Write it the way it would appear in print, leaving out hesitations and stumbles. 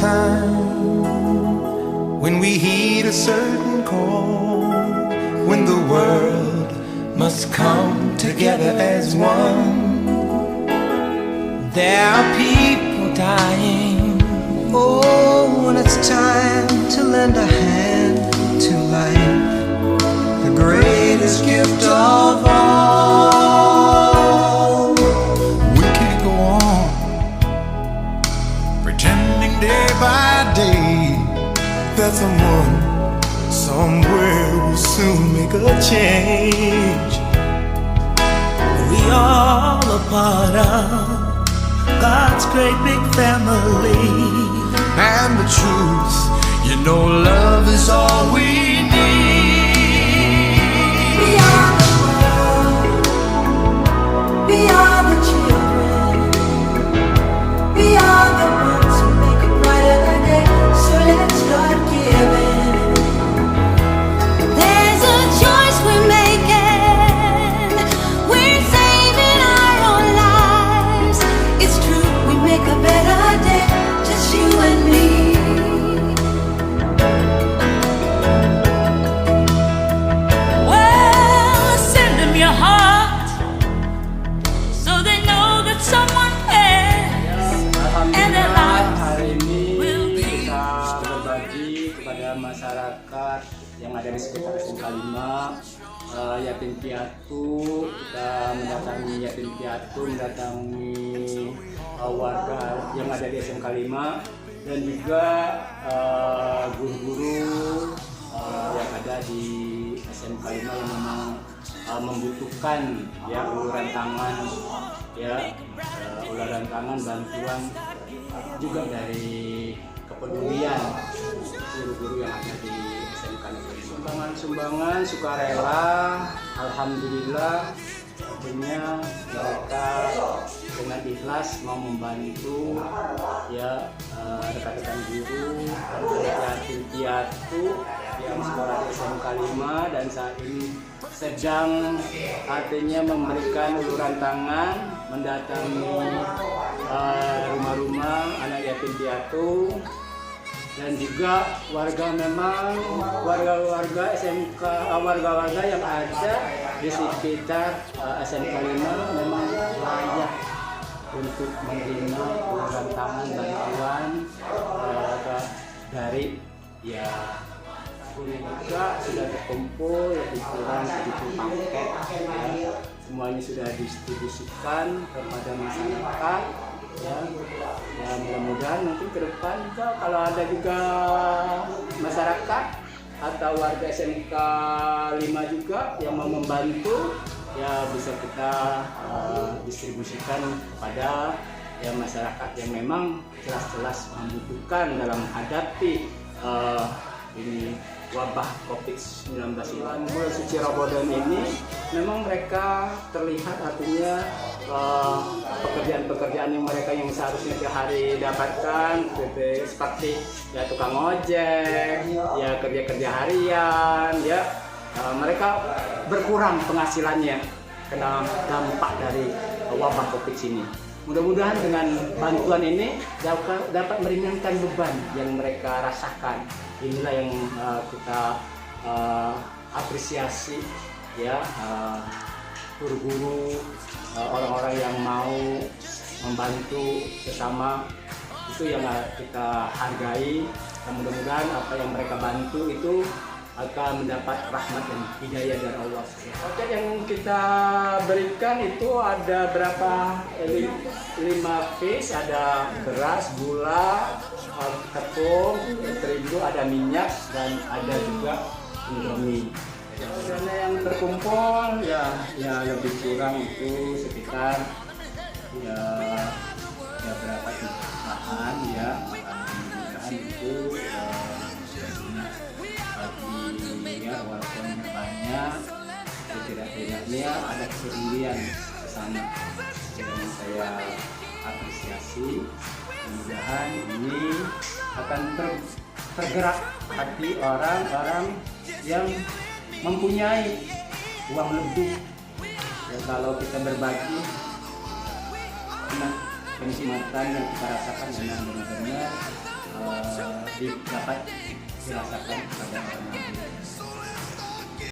time when we heed a certain call, when the world must come together as one. There are people dying. Oh, and it's time to lend a hand to life, the greatest gift of all. We can't go on pretending day by day that someone somewhere will soon make a change. We all a part of God's great big family. And the truth, you know, love is all we need. We are the world, we are the children, we are the ones who make a brighter day, so let's start giving. There's a choice we're making, we're saving our own lives. It's true, we make a better day, just you and me. Well, send them your heart so they know that someone cares and their lives Hari ini will be. kita berbagi kepada masyarakat yang ada di sekitar SMK 5, yatim piatu. Kita mendatangi yatim piatu, mendatangi warga yang ada di SMK 5 dan juga guru-guru yang ada di SMK 5 yang memang membutuhkan ya uluran tangan uluran tangan bantuan juga dari kepedulian guru-guru yang ada di SMK Negeri. Sumbangan sukarela, alhamdulillah, tentunya mereka dengan ikhlas mau membantu ya rekan-rekan guru yatim piatu yang sekolah di SMK 5 dan saat ini sedang artinya memberikan uluran tangan mendatangi rumah-rumah anak yatim piatu dan juga warga SMK warga-warga yang ada di sekitar SMK 5 memang layak untuk menerima uluran tangan bantuan dari ya juga sudah terkumpul lebih kurang 70 paket ya. Semuanya sudah didistribusikan kepada masyarakat ya mudah-mudahan nanti ke depan juga kalau ada juga masyarakat atau warga SMK 5 juga yang mau membantu ya bisa kita distribusikan kepada ya masyarakat yang memang jelas-jelas membutuhkan dalam menghadapi ini wabah COVID-19 ini. Bulan suci Ramadan ini memang mereka terlihat artinya pekerjaan-pekerjaan yang mereka yang seharusnya tiap hari dapatkan seperti ya tukang ojek, ya kerja-kerja harian, ya mereka berkurang penghasilannya kena dampak dari wabah COVID ini. Mudah-mudahan dengan bantuan ini dapat meringankan beban yang mereka rasakan. Inilah yang kita apresiasi ya guru-guru, orang-orang yang mau membantu sesama itu yang kita hargai dan mudah-mudahan apa yang mereka bantu itu akan mendapat rahmat dan hidayah dari Allah. Oke, yang kita berikan itu ada berapa? 5 piece, ada beras, gula, tepung, terigu, ada minyak dan ada juga indomie. Dana yang terkumpul ya lebih kurang itu sekitar ya berapa bahan ya mudah-mudahan itu bagi ya walaupun banyak tidak-tidaknya ada kepedulian ke sana yang saya apresiasi. Mudah-mudahan ini akan tergerak hati orang-orang yang mempunyai uang lebih ya, kalau kita berbagi kenikmatan yang kita rasakan memang benar-benar dapat dirasakan pada orang lain.